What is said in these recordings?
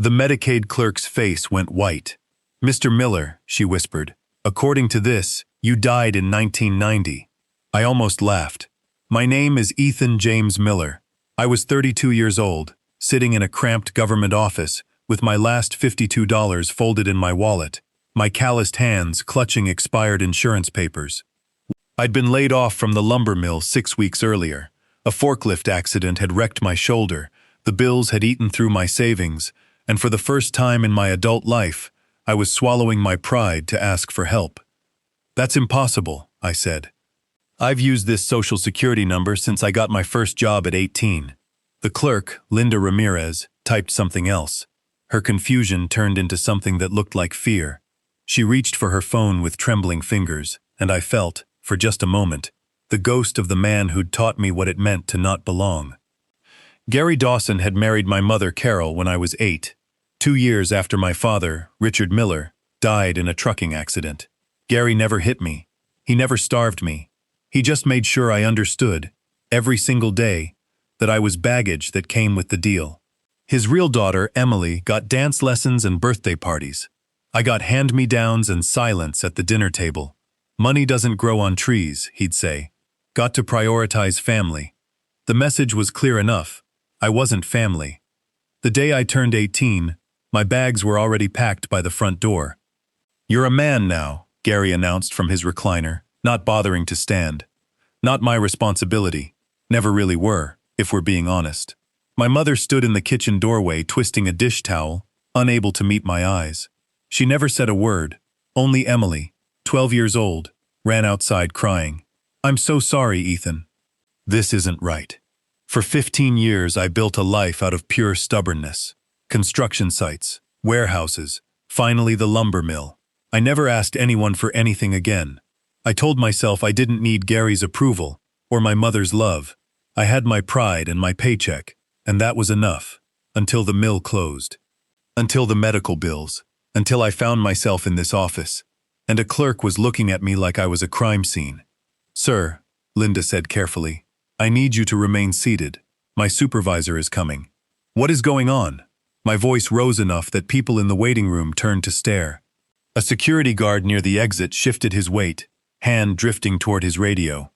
The Medicaid clerk's face went white. "Mr. Miller," she whispered, "according to this, you died in 1990. I almost laughed. "My name is Ethan James Miller. I was 32 years old, sitting in a cramped government office, with my last $52 folded in my wallet, my calloused hands clutching expired insurance papers. I'd been laid off from the lumber mill 6 weeks earlier. A forklift accident had wrecked my shoulder, the bills had eaten through my savings, and for the first time in my adult life, I was swallowing my pride to ask for help. "That's impossible," I said. "I've used this Social Security number since I got my first job at 18. The clerk, Linda Ramirez, typed something else. Her confusion turned into something that looked like fear. She reached for her phone with trembling fingers, and I felt, for just a moment, the ghost of the man who'd taught me what it meant to not belong. Gary Dawson had married my mother Carol when I was 8, 2 years after my father, Richard Miller, died in a trucking accident. Gary never hit me. He never starved me. He just made sure I understood, every single day, that I was baggage that came with the deal. His real daughter, Emily, got dance lessons and birthday parties. I got hand-me-downs and silence at the dinner table. Money doesn't grow on trees, he'd say. Got to prioritize family. The message was clear enough. I wasn't family. The day I turned 18, my bags were already packed by the front door. "You're a man now," Gary announced from his recliner, not bothering to stand. "Not my responsibility. Never really were, if we're being honest." My mother stood in the kitchen doorway twisting a dish towel, unable to meet my eyes. She never said a word. Only Emily, 12 years old, ran outside crying. "I'm so sorry, Ethan. This isn't right. For 15 years I built a life out of pure stubbornness. Construction sites, warehouses, finally the lumber mill. I never asked anyone for anything again. I told myself I didn't need Gary's approval, or my mother's love. I had my pride and my paycheck, and that was enough, until the mill closed. Until the medical bills, until I found myself in this office, and a clerk was looking at me like I was a crime scene. "Sir," Linda said carefully, "I need you to remain seated. My supervisor is coming." "What is going on?" My voice rose enough that people in the waiting room turned to stare. A security guard near the exit shifted his weight, hand drifting toward his radio.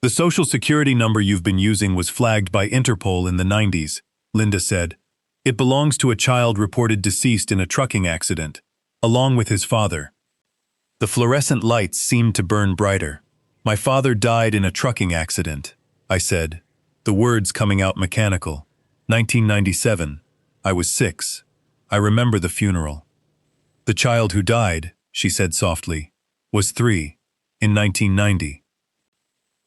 "The Social Security number you've been using was flagged by Interpol in the 90s, Linda said. "It belongs to a child reported deceased in a trucking accident, along with his father." The fluorescent lights seemed to burn brighter. "My father died in a trucking accident," I said, the words coming out mechanical. 1997. I was 6. I remember the funeral. "The child who died," she said softly, "was 3, in 1990.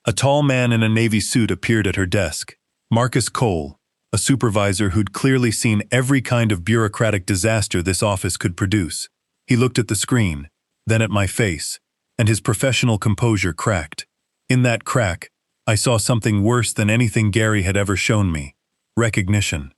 A tall man in a navy suit appeared at her desk. Marcus Cole, a supervisor who'd clearly seen every kind of bureaucratic disaster this office could produce. He looked at the screen, then at my face, and his professional composure cracked. In that crack, I saw something worse than anything Gary had ever shown me. Recognition.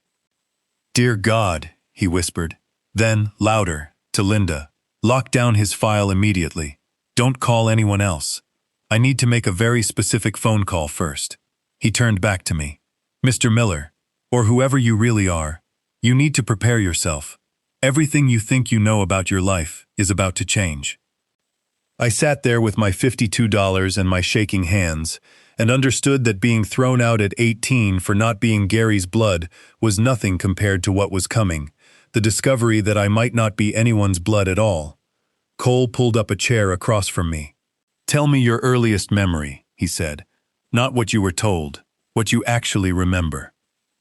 "Dear God," he whispered. Then, louder, to Linda, "Lock down his file immediately. Don't call anyone else. I need to make a very specific phone call first." He turned back to me. "Mr. Miller, or whoever you really are, you need to prepare yourself. Everything you think you know about your life is about to change." I sat there with my $52 and my shaking hands, and understood that being thrown out at 18 for not being Gary's blood was nothing compared to what was coming, the discovery that I might not be anyone's blood at all. Cole pulled up a chair across from me. "Tell me your earliest memory," he said. "Not what you were told, what you actually remember."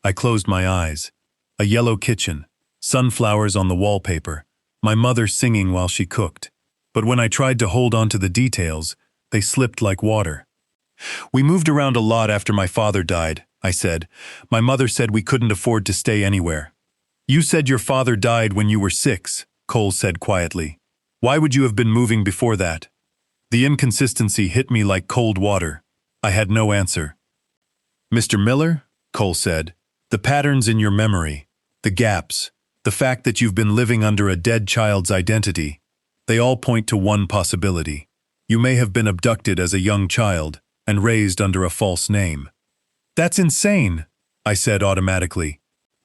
I closed my eyes. A yellow kitchen, sunflowers on the wallpaper, my mother singing while she cooked. But when I tried to hold on to the details, they slipped like water. "We moved around a lot after my father died," I said. "My mother said we couldn't afford to stay anywhere." "You said your father died when you were 6, Cole said quietly. "Why would you have been moving before that?" The inconsistency hit me like cold water. I had no answer. "Mr. Miller," Cole said, "the patterns in your memory, the gaps, the fact that you've been living under a dead child's identity, they all point to one possibility. You may have been abducted as a young child and raised under a false name." "That's insane," I said automatically.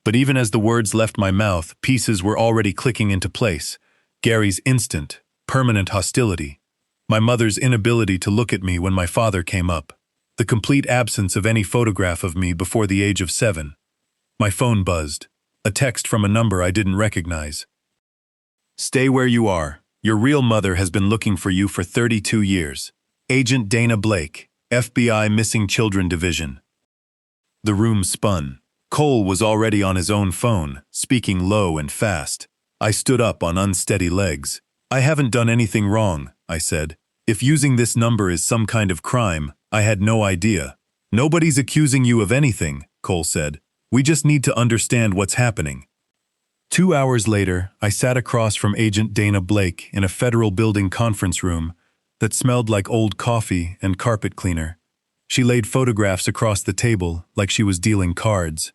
But even as the words left my mouth, pieces were already clicking into place. Gary's instant, permanent hostility. My mother's inability to look at me when my father came up. The complete absence of any photograph of me before the age of 7. My phone buzzed. A text from a number I didn't recognize. "Stay where you are. Your real mother has been looking for you for 32 years. Agent Dana Blake, FBI Missing Children Division." The room spun. Cole was already on his own phone, speaking low and fast. I stood up on unsteady legs. "I haven't done anything wrong," I said. "If using this number is some kind of crime, I had no idea." "Nobody's accusing you of anything," Cole said. "We just need to understand what's happening." 2 hours later, I sat across from Agent Dana Blake in a federal building conference room that smelled like old coffee and carpet cleaner. She laid photographs across the table like she was dealing cards.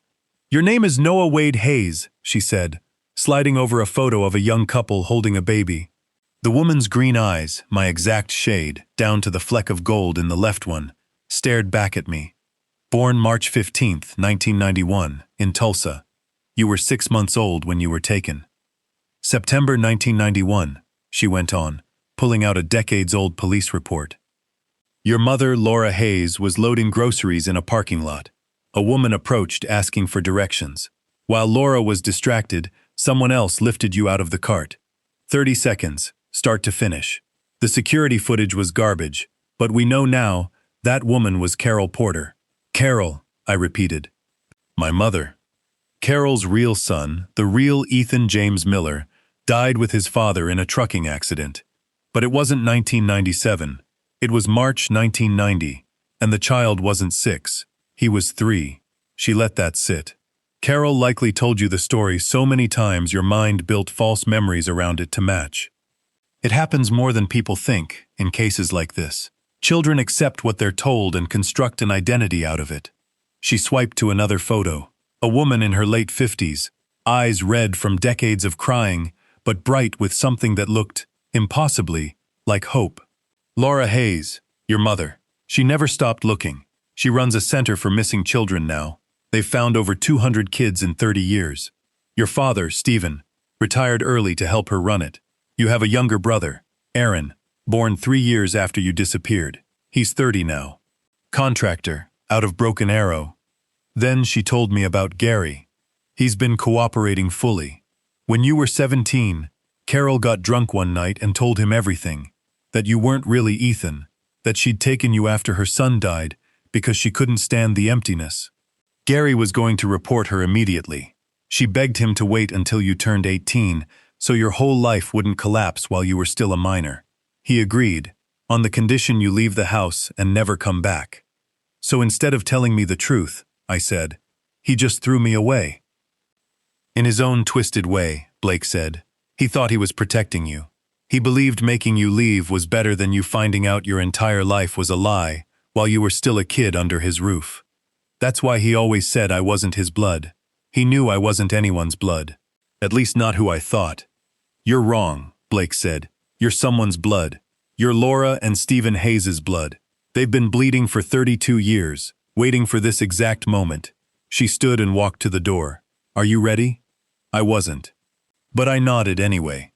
"Your name is Noah Wade Hayes," she said, sliding over a photo of a young couple holding a baby. The woman's green eyes, my exact shade, down to the fleck of gold in the left one, stared back at me. "Born March 15th, 1991, in Tulsa. You were 6 months old when you were taken." "September 1991, she went on, pulling out a decades-old police report. "Your mother, Laura Hayes, was loading groceries in a parking lot. A woman approached asking for directions. While Laura was distracted, someone else lifted you out of the cart. 30 seconds, start to finish. The security footage was garbage, but we know now that woman was Carol Porter." "Carol," I repeated. "My mother." Carol's real son, the real Ethan James Miller, died with his father in a trucking accident. But it wasn't 1997. It was March 1990, and the child wasn't 6. He was 3. She let that sit. Carol likely told you the story so many times your mind built false memories around it to match. It happens more than people think in cases like this. Children accept what they're told and construct an identity out of it. She swiped to another photo. A woman in her late 50s, eyes red from decades of crying, but bright with something that looked, impossibly, like hope. "Laura Hayes, your mother. She never stopped looking. She runs a center for missing children now. They've found over 200 kids in 30 years. Your father, Stephen, retired early to help her run it. You have a younger brother, Aaron, born 3 years after you disappeared. He's 30 now. Contractor, out of Broken Arrow." Then she told me about Gary. "He's been cooperating fully. When you were 17, Carol got drunk one night and told him everything. That you weren't really Ethan. That she'd taken you after her son died because she couldn't stand the emptiness. Gary was going to report her immediately. She begged him to wait until you turned 18 so your whole life wouldn't collapse while you were still a minor. He agreed, on the condition you leave the house and never come back. So instead of telling me the truth," I said, "he just threw me away." "In his own twisted way," Blake said. "He thought he was protecting you. He believed making you leave was better than you finding out your entire life was a lie while you were still a kid under his roof. That's why he always said I wasn't his blood. He knew I wasn't anyone's blood. At least not who I thought." "You're wrong," Blake said. "You're someone's blood. You're Laura and Stephen Hayes' blood. They've been bleeding for 32 years, waiting for this exact moment." She stood and walked to the door. "Are you ready?" I wasn't. But I nodded anyway.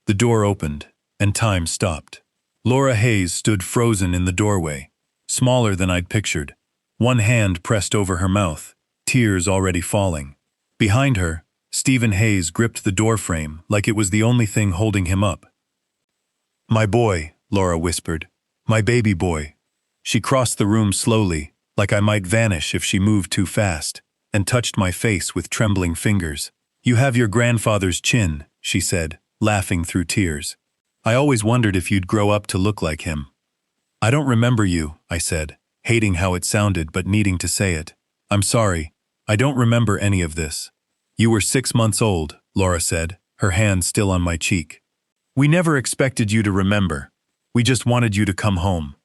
The door opened, and time stopped. Laura Hayes stood frozen in the doorway, smaller than I'd pictured. One hand pressed over her mouth, tears already falling. Behind her, Stephen Hayes gripped the doorframe like it was the only thing holding him up. "My boy," Laura whispered. "My baby boy." She crossed the room slowly, like I might vanish if she moved too fast, and touched my face with trembling fingers. "You have your grandfather's chin," she said, laughing through tears. "I always wondered if you'd grow up to look like him." "I don't remember you," I said, hating how it sounded but needing to say it. "I'm sorry. I don't remember any of this." "You were 6 months old," Laura said, her hand still on my cheek. "We never expected you to remember. We just wanted you to come home."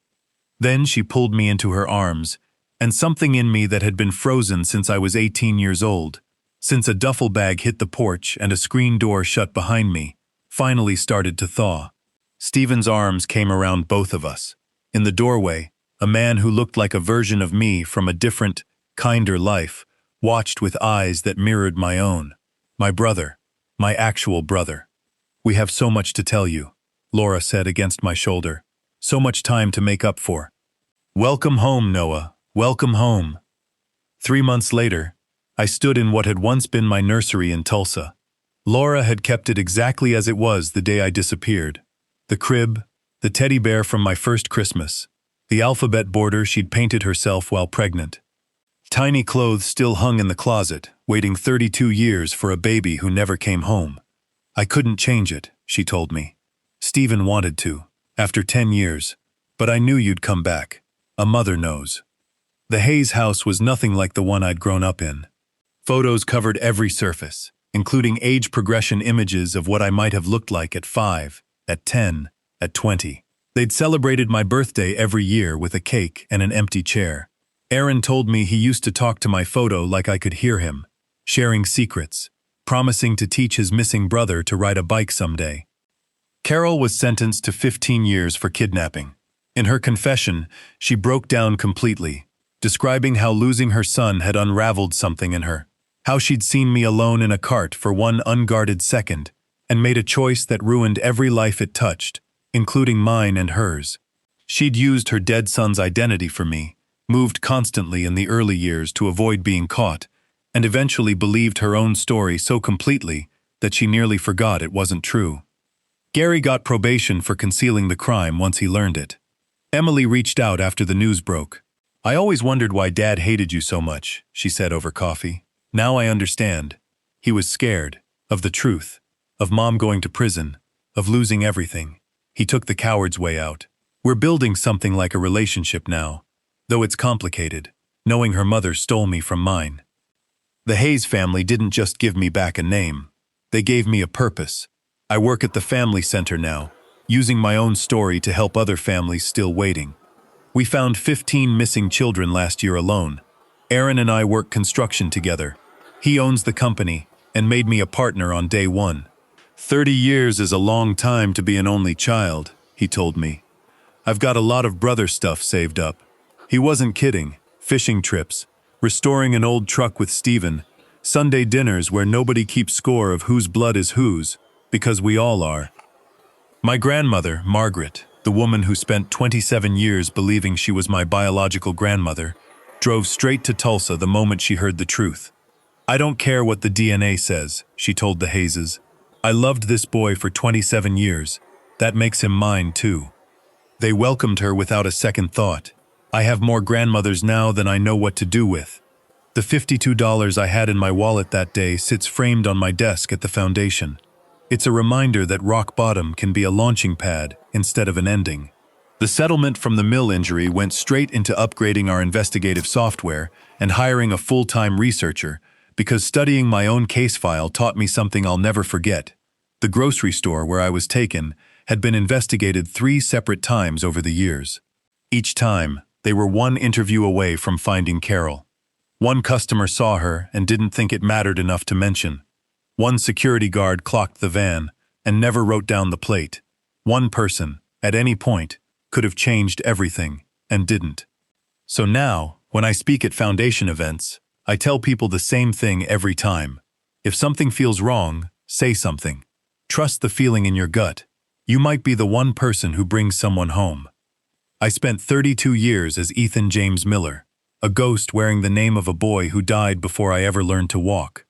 Then she pulled me into her arms, and something in me that had been frozen since I was 18 years old, since a duffel bag hit the porch and a screen door shut behind me, finally started to thaw. Stephen's arms came around both of us. In the doorway, a man who looked like a version of me from a different, kinder life, watched with eyes that mirrored my own. My brother, my actual brother. "We have so much to tell you," Laura said against my shoulder. "So much time to make up for." "Welcome home, Noah. Welcome home." 3 months later, I stood in what had once been my nursery in Tulsa. Laura had kept it exactly as it was the day I disappeared. The crib, the teddy bear from my first Christmas, the alphabet border she'd painted herself while pregnant. Tiny clothes still hung in the closet, waiting 32 years for a baby who never came home. "I couldn't change it," she told me. "Stephen wanted to, after 10 years, but I knew you'd come back. A mother knows." The Hayes house was nothing like the one I'd grown up in. Photos covered every surface, including age progression images of what I might have looked like at 5, at 10, at 20. They'd celebrated my birthday every year with a cake and an empty chair. Aaron told me he used to talk to my photo like I could hear him, sharing secrets, promising to teach his missing brother to ride a bike someday. Carol was sentenced to 15 years for kidnapping. In her confession, she broke down completely, describing how losing her son had unraveled something in her, how she'd seen me alone in a cart for one unguarded second and made a choice that ruined every life it touched, including mine and hers. She'd used her dead son's identity for me, moved constantly in the early years to avoid being caught, and eventually believed her own story so completely that she nearly forgot it wasn't true. Gary got probation for concealing the crime once he learned it. Emily reached out after the news broke. "I always wondered why Dad hated you so much," she said over coffee. "Now I understand. He was scared, of the truth, of Mom going to prison, of losing everything. He took the coward's way out. We're building something like a relationship now, though it's complicated, knowing her mother stole me from mine." The Hayes family didn't just give me back a name. They gave me a purpose. I work at the family center now, using my own story to help other families still waiting. We found 15 missing children last year alone. Aaron and I work construction together. He owns the company and made me a partner on day one. 30 years is a long time to be an only child, he told me. "I've got a lot of brother stuff saved up." He wasn't kidding. Fishing trips, restoring an old truck with Stephen, Sunday dinners where nobody keeps score of whose blood is whose, because we all are. My grandmother, Margaret, the woman who spent 27 years believing she was my biological grandmother, drove straight to Tulsa the moment she heard the truth. "I don't care what the DNA says," she told the Hayeses. "I loved this boy for 27 years. That makes him mine, too." They welcomed her without a second thought. I have more grandmothers now than I know what to do with. The $52 I had in my wallet that day sits framed on my desk at the foundation. It's a reminder that rock bottom can be a launching pad instead of an ending. The settlement from the mill injury went straight into upgrading our investigative software and hiring a full-time researcher, because studying my own case file taught me something I'll never forget. The grocery store where I was taken had been investigated 3 separate times over the years. Each time, they were one interview away from finding Carol. One customer saw her and didn't think it mattered enough to mention. One security guard clocked the van and never wrote down the plate. One person, at any point, could have changed everything and didn't. So now, when I speak at foundation events, I tell people the same thing every time. If something feels wrong, say something. Trust the feeling in your gut. You might be the one person who brings someone home. I spent 32 years as Ethan James Miller, a ghost wearing the name of a boy who died before I ever learned to walk.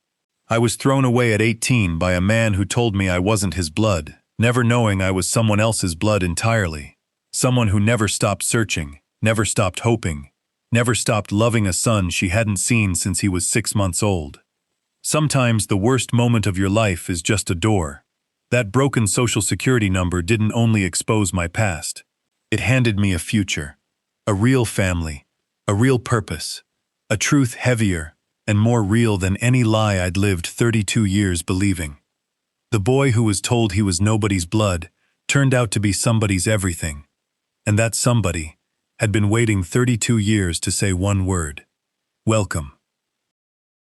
I was thrown away at 18 by a man who told me I wasn't his blood, never knowing I was someone else's blood entirely. Someone who never stopped searching, never stopped hoping, never stopped loving a son she hadn't seen since he was 6 months old. Sometimes the worst moment of your life is just a door. That broken social security number didn't only expose my past. It handed me a future, a real family, a real purpose, a truth heavier and more real than any lie I'd lived 32 years believing. The boy who was told he was nobody's blood turned out to be somebody's everything. And that somebody had been waiting 32 years to say one word: welcome.